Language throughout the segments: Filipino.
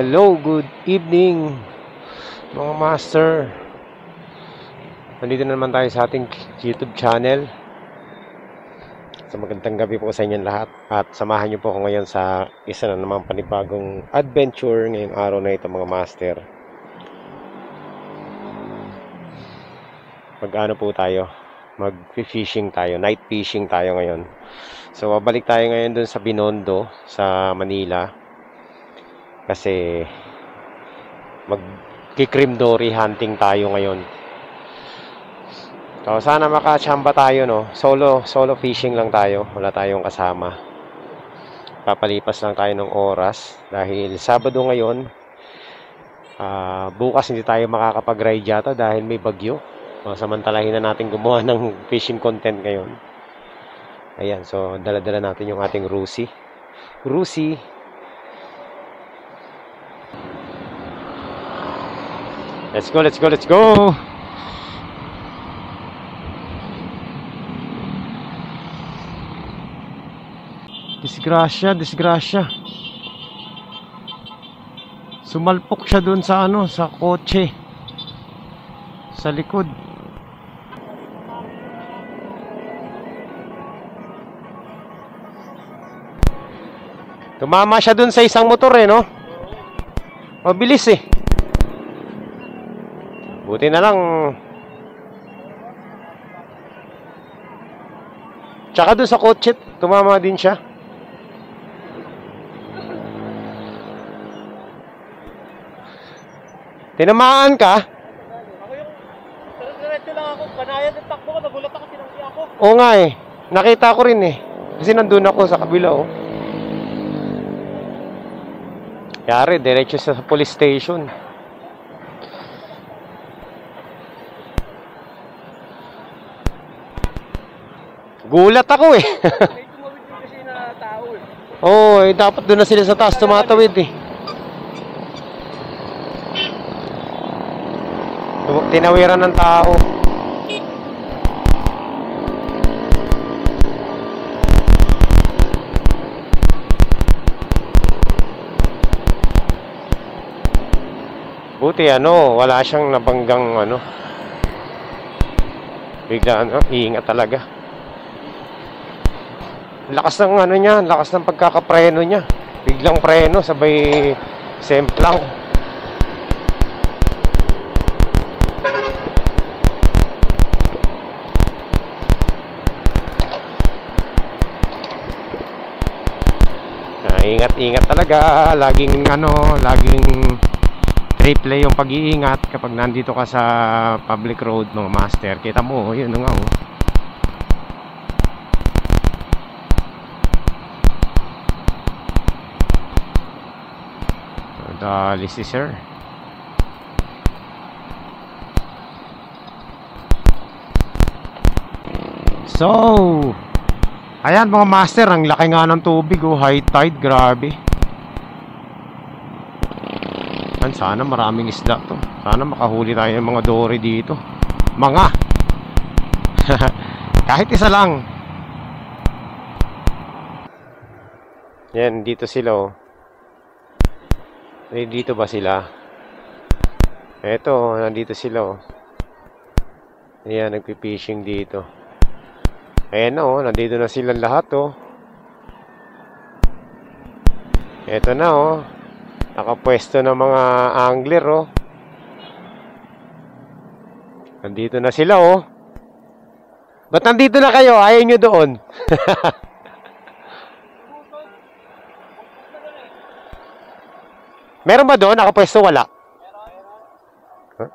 Hello, good evening mga master. Nandito na naman tayo sa ating YouTube channel. So magandang gabi po sa inyong lahat. At samahan niyo po ako ngayon sa isa na namang panibagong adventure ngayong araw na ito mga master. Mag-ano po tayo? Mag-fishing tayo, night fishing tayo ngayon. So babalik tayo ngayon dun sa Binondo, sa Manila. Kasi mag-cream dory hunting tayo ngayon. So sana makachamba tayo, no. Solo fishing lang tayo, wala tayong kasama. Papalipas lang tayo ng oras dahil Sabado ngayon. Bukas hindi tayo makakapag-ride yata dahil may bagyo. Samantalahin na natin gumawa ng fishing content ngayon. Ayan, so dala-dala natin yung ating Rusi. Let's go! Disgrasya. Sumalpok siya dun sa sa kotse. Sa likod. Tumama siya dun sa isang motor no? Mabilis Buti na lang. Tsaka doon sa kotse, tumama din siya. Tinamaan ka? Ako yung diretso lang ako. Banayan ng takbo ko. Nagulat ako. Tinanggi ako. Oo nga Nakita ko rin Kasi nandun ako sa kabila Yari, diretso sa police station. Gulat ako May tumawid yung kasi na tao Oo, dapat doon na sila sa taas tumatawid Tinawiran ng tao. Buti wala siyang nabanggang bigla iingat talaga. Lakas ng niya, lakas ng pagkakapreno niya. Biglang preno, sabay semplang. Ingat talaga. Laging laging triple yung pag-iingat kapag nandito ka sa public road mga master. Kita mo, yun nga Dali si sir. So, ayan mga master, ang laki nga ng tubig high tide, grabe. Sana maraming isda to. Sana makahuli tayo ng mga dory dito. Kahit isa lang. Yan, dito sila Dito ba sila? Eto, nandito sila Ayan, nagpipishing dito. Ayan nandito na sila lahat Eto na nakapwesto ng mga angler Nandito na sila Ba't nandito na kayo? Ayaw nyo doon. Meron ba doon? Nakapwesto? Wala. Huh?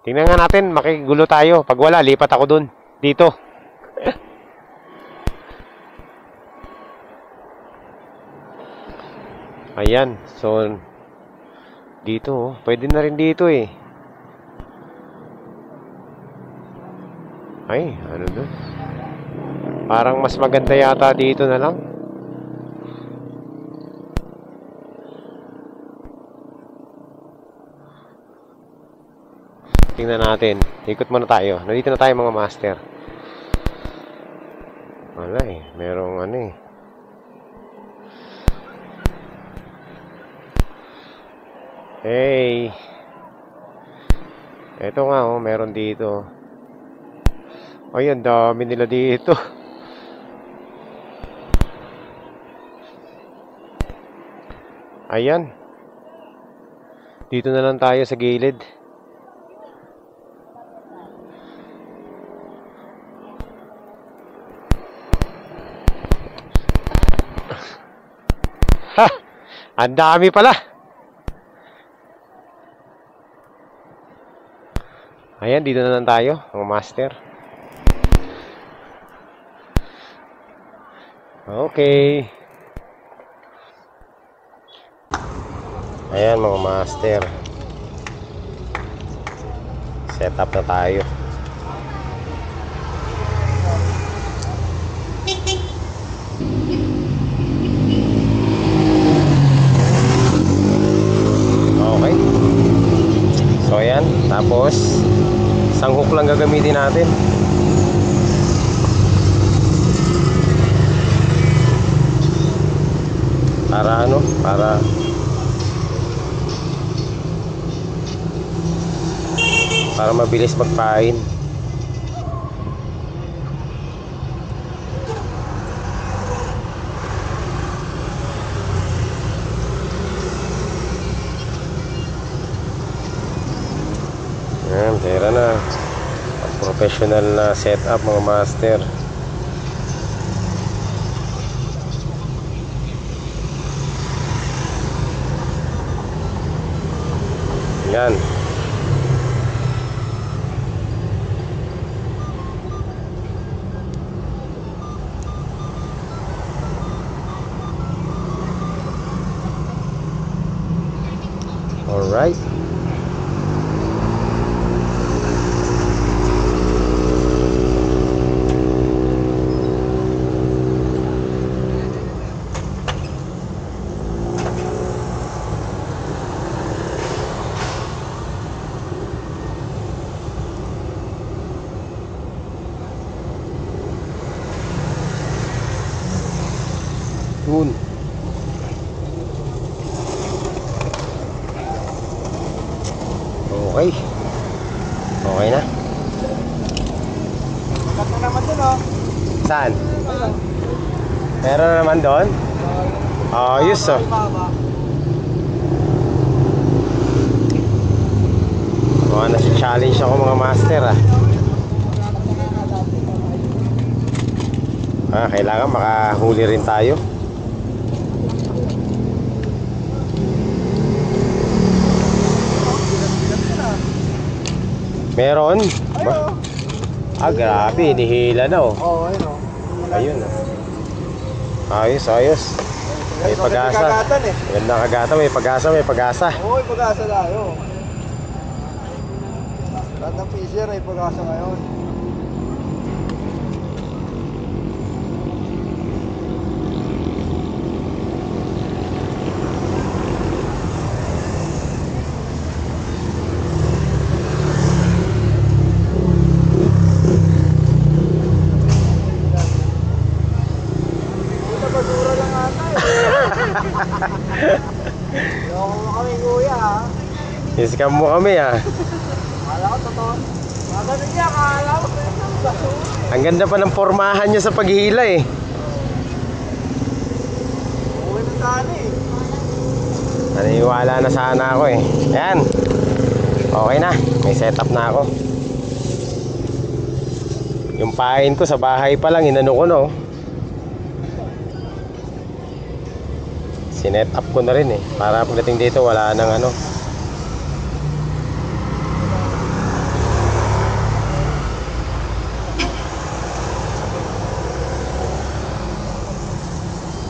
Tingnan nga natin. Makigulo tayo. Pag wala, lipat ako doon. Dito. Ayan. So, dito pwede na rin dito Ay, ano doon? Parang mas maganda yata dito na lang. Tingnan natin. Ikot muna tayo. Nandito na tayo mga master. Wala, merong Hey. Ito nga oh, meron dito. Ay, ang dami nila dito. Ayan. Dito na lang tayo sa gilid. Ha! Ang dami pala. Ayan, dito na lang tayo, mga master. Okay. Ayan, mga master. Set up na tayo. Okay. So ayan, tapos isang hook lang gagamitin natin. Para ano? Para mabilis magpain. Ayan, tira na. Professional na setup, mga master. Yan. All right. Yun. Okay. Okay na. Magat na naman dun oh. Saan? Meron na naman doon? Ayos oh. Mga nasa-challenge ako, mga master ah. Kailangan makahuli rin tayo. Meron? Grabe, inihila na oh. Oo, ayun oh. Ayun oh. Ayos, ayos. May pag-asa. Magandang agatan, may pag-asa, may pag-asa. Oo, may pag-asa tayo. Lahat ng fisher ay pag-asa ngayon. Loko mo kami kuya ha. Iskam mo kami ah. Akala ko totoo. Magaling niya, akala ko Ang ganda pa ng pormahan niya sa paghihila eh. uwi na sana eh. Naniwala na sana ako eh. Ayan. Okay na. May setup na ako. Yung pain ko sa bahay pa lang, inano ko no. Sinet up ko na rin eh. Para pagdating dito wala nang ano.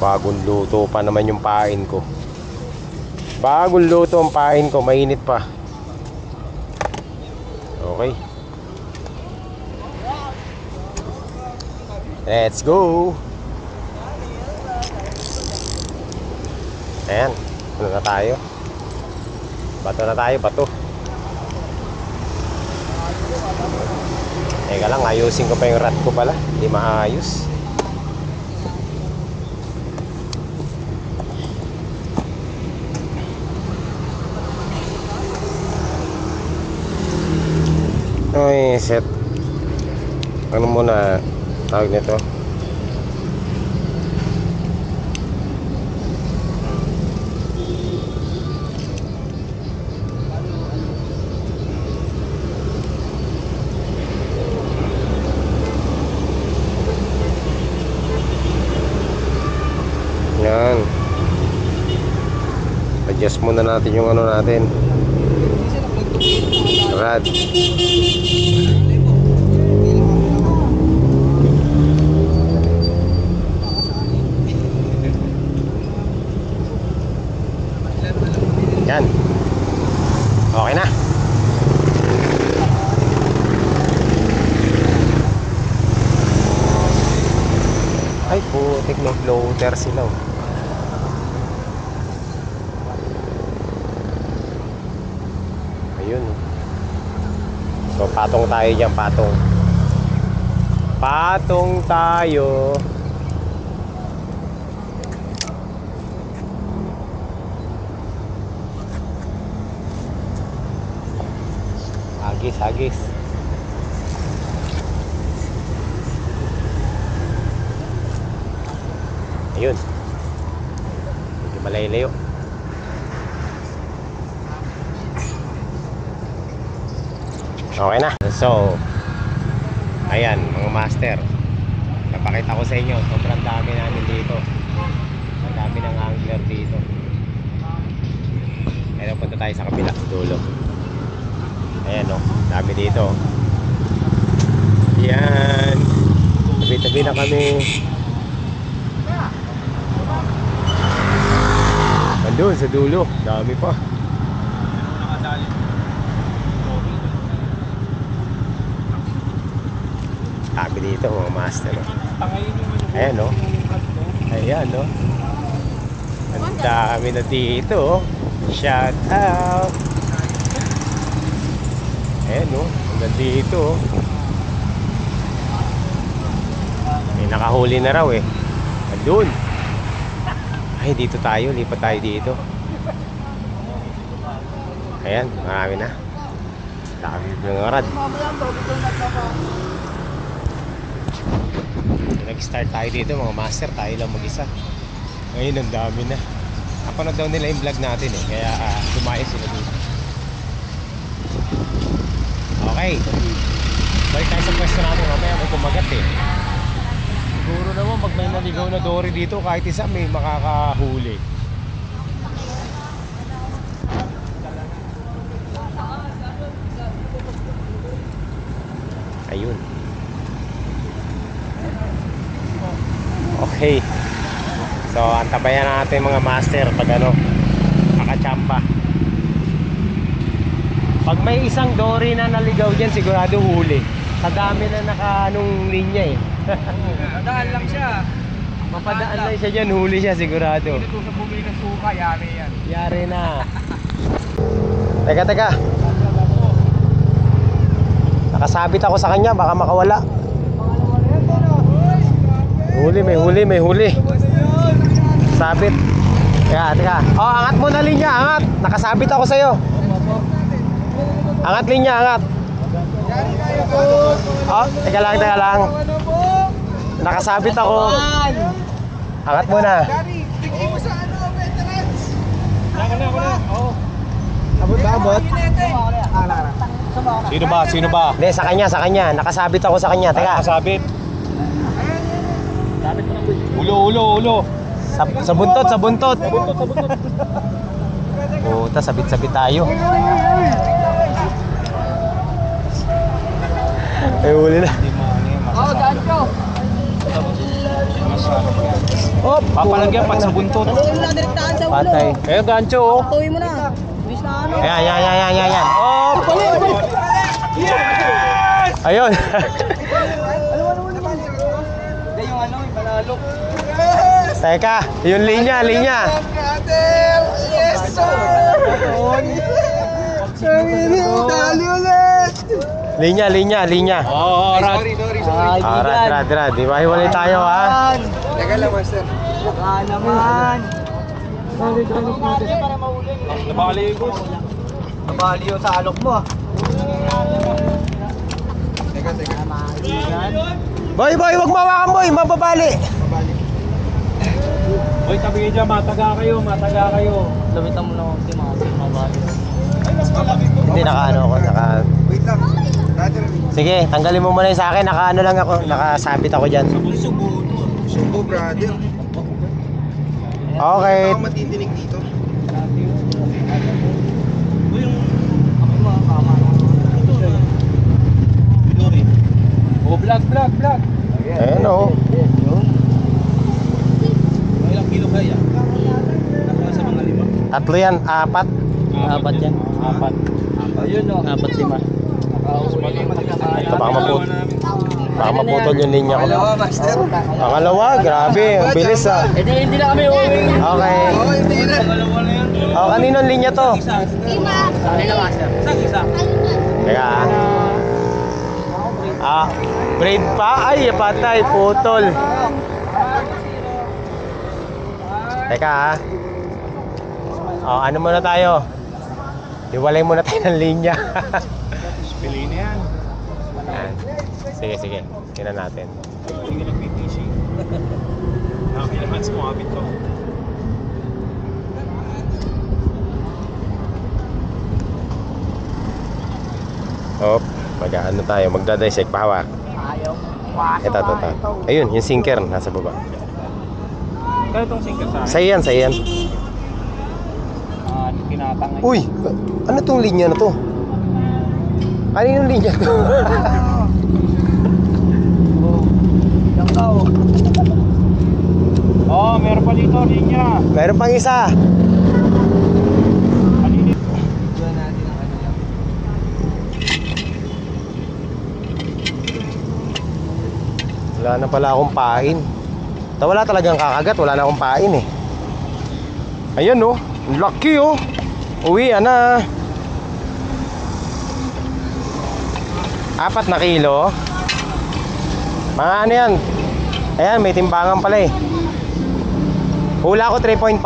Bagong luto pa naman yung pain ko. Bagong luto ang pain ko, mainit pa. Okay. Let's go. Ayan, ano na tayo? Bato na tayo, bato. Teka lang, ayusin ko pa yung rat ko pala. Hindi maayos. Okay, set. Ano muna tawag nito? Yan. Adjust muna natin yung ano natin. Rad. Yan. Okay na. Ay po, techno-floater sila. Ayun. So, patong tayo dyan, patong. Patong tayo. Hagis, hagis. Ayun. Medyo malayo-layo. Okay na. So, ayan mga master. Napakita ko sa inyo, sobrang dami namin dito. Ang dami ng angler dito. Ayan, punta tayo sa kabila, dulo. Ayan o, dami dito. Ayan. Tabi-tabi na kami. Andun sa dulo, dami pa. Dami dito mga master. Ayan o. Ayan o. Ang dami na dito. Shout out. Ayan o. Hanggang dito. May nakahuli na raw eh. Andun. Ay, dito tayo. Lipat tayo dito. Ayan, marami na. Dami ng rad. Nag-start tayo dito mga master. Tayo lang mag-isa. Ngayon ang dami na. Napanood daw nila yung vlog natin eh. Kaya dumayo sila dito. Okay. Balik tayo sa pwesto natin. Mamaya may kumagat eh. Siguro naman pag may naligaw na dory dito, kahit isa may makakahuli. Ayun. Okay. So antabayan natin mga master pag ano makachamba. Pag may isang dory na naligaw dyan, sigurado huli. Sa dami na naka-anong linya eh. Padaan lang siya. Mapadaan lang siya dyan, huli siya sigurado. Dito sa bumili ng suka, yari yan. Yari na. Teka. Nakasabit ako sa kanya, baka makawala. May huli. Sabit. Teka. Oh, angat mo na linya, angat. Nakasabit ako sa'yo. Angat linya, angat. Oh, teka lang. Nakasabit ako. Angat mo na. Tingin mo sa ano, veterans. Ako na. Oo. Abot. Sino ba? Hindi, sa kanya. Nakasabit ako sa kanya. Teka. Nakasabit. Sabit mo na. Ulo. Sa buntot. Puta, sabit-sabit tayo. Ay, huli na. Oo, gancho. Hop, Papalagyan pag sa buntot. patay. Eh, gancho oh. Tuwi mo na. Bis na ano. Yan. Oh, ayun. Hindi yung ano, yung balalok. Teka, yung linya. Yes, sir! Dali ulit! Linya. Oo, Rad. Rad. Di ba? Hiwalay tayo ha. Teka lang, master. Baka naman. Nabaligo. Nabaligo sa alok mo. Boy, wag mawakan boy, mababali. Hoy, tabi dyan, mataga kayo. Labitan mo na konti mga mabali. Hindi, nakaano ako, Wait lang. Sige, tanggalin mo muna yung sa akin, nakaano lang ako, nakasabit ako dyan. Subo, brother. Okay. Ako matitinig dito. Oh, vlog. Ayan o. Ilang kilo kaya? Nasa mga 5. Tatlo yan, 4. Apat yan. Ayun o. 4-5. Ito, baka maputol yung linya ko. Master. Pangalawa, grabe, ang bilis ah. Hindi na kami uuwi. Okay. Hindi na. Kanino ang linya to? Ano na master? Teka. Braid pa? Ay, patay, putol. Teka ano muna tayo? Iwalay muna tayo ng linya. Piliin na yan. Yan. Sige. Tingnan natin. Hindi ka nag-PTC. Kailangan sumabit to. Mag-ano tayo, magdadisect, pahawak. Ito. Ayun, yung sinker, nasa baba. Kaya itong single sa akin. Sa'yo yan. Kinatang Uy! Ano tong linya na to? Ano yung linya to? Yung tao. meron pa dito linya. Meron pang isa. Wala na pala akong pain. Wala talagang kakagat, wala na akong pain eh. Ayan oh, lucky oh. Uwi na. 4 na kilo. Mga ano yan. Ayan, may timbangan pala eh. Hula ko 3.5.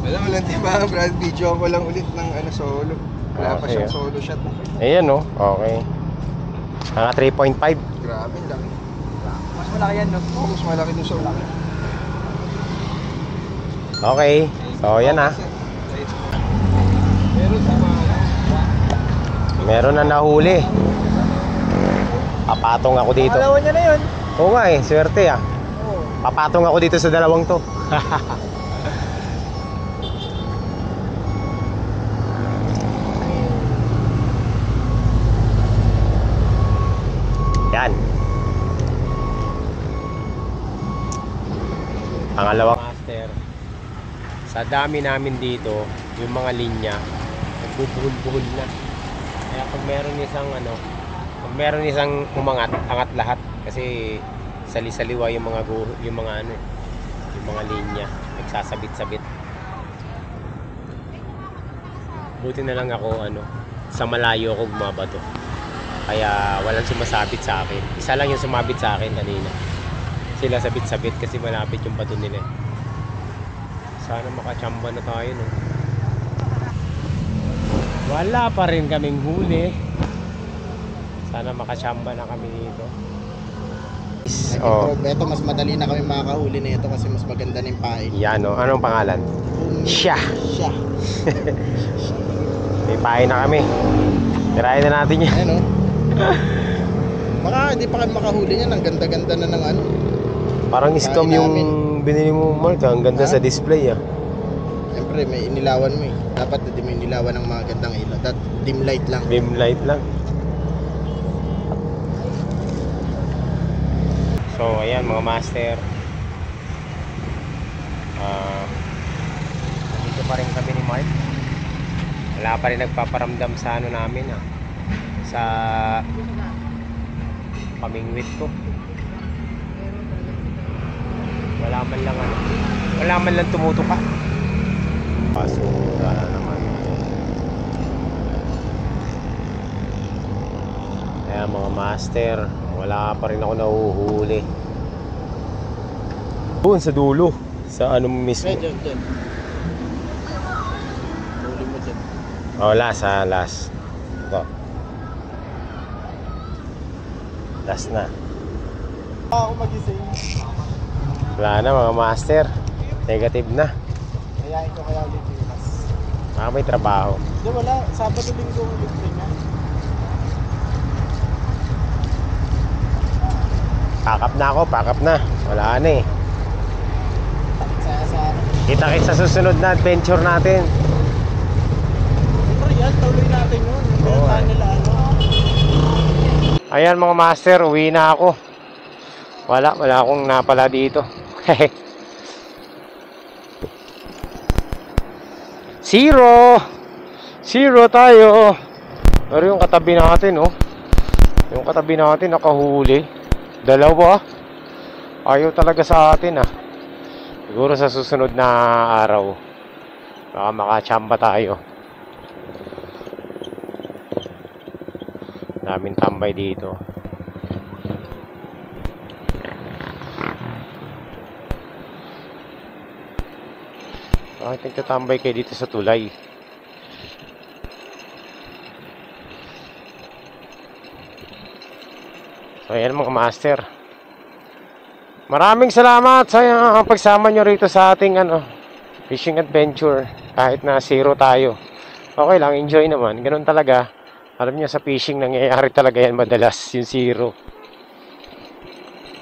Alam mo lang diba, Brad, video ko lang ulit ng solo. Wala pa Okay, siyang solo shot. Ayan oh, okay. Mga 3.5. Grabe, laki. Mas malaki yan, no? Oh, mas malaki dun sa ulo. Okay, so yan ah. Meron na nahuli. Papatong ako dito. Pangalawa niya na yun. Oo nga eh, swerte ah. Papatong ako dito sa dalawang to. Yan. Pangalawang master. Sa dami namin dito, yung mga linya, nagbubuhol-buhol na. Kaya pag meron isang umangat, angat lahat kasi sali-saliwa yung mga yung mga linya, nagsasabit-sabit. Buti na lang ako sa malayo ako bumabato. Kaya walang sumasabit sa akin. Isa lang yung sumabit sa akin kanina. Sila sabit-sabit kasi malapit yung bato nila. Sana makachamba na tayo no. Wala pa rin kaming huli. Sana makachamba na kami dito. Oh. Ito mas madali na kami makakahuli na ito kasi mas maganda na yung pain. Yan o. Anong pangalan? Siya. May pain na kami. Tirahin na natin yan. Ayan o. Baka hindi pa kami makahuli yan. Ang ganda-ganda na ng Parang scam pain yung namin. binili mo, Mark. Ang ganda sa display ah. Siyempre may inilawan mo eh. Dapat hindi mo inilawan ng mga gandang ilaw. Dim light lang. Dim light lang. So ayan mga master. Nandito pa rin kami ni Mark. Wala pa rin nagpaparamdam sa namin ah. Sa pamingwit ko. Wala man lang tumutuka. Basura na naman. Kaya mga master, wala pa rin ako nahuhuli. Doon sa dulo, sa mismo. Dyan. Huli mo dyan. Oh, last. Ito. Last na. Ako magising. Wala na mga master. Negative na. Kayain ko kaya ulit bukas. Baka may trabaho. Hindi, wala. Sabado linggo ulit niya. Pakap na ako, pakap na. Wala na eh. Sa Kita-kits sa susunod na adventure natin. Pero yan, tuloy natin yun. Yung Oo, pinuntahan nila ano. Ayan mga master, uwi na ako. Wala akong napala dito. Zero tayo. Pero yung katabi natin, oh. Yung katabi natin nakahuli. Dalawa. Ayaw talaga sa atin, ah. Siguro sa susunod na araw baka makachamba tayo. Daming tambay dito. Bakit nagtatambay kayo dito sa tulay? So ayan mga master, maraming salamat sa pagsama nyo rito sa ating fishing adventure. Kahit na zero tayo, okay lang, enjoy naman. Ganun talaga. Alam niyo sa fishing nangyayari talaga yan madalas, yung zero.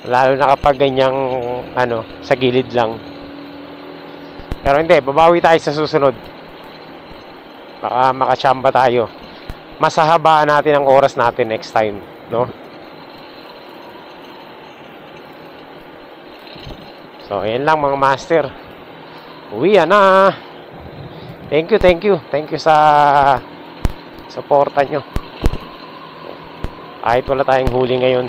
Lalo na kapag ganyang sa gilid lang. Pero hindi, babawi tayo sa susunod. Baka makachamba tayo. Masahabaan natin ang oras natin next time, no? So, ayan lang mga master. Uwi na. Thank you sa suporta nyo. Kahit wala tayong huli ngayon.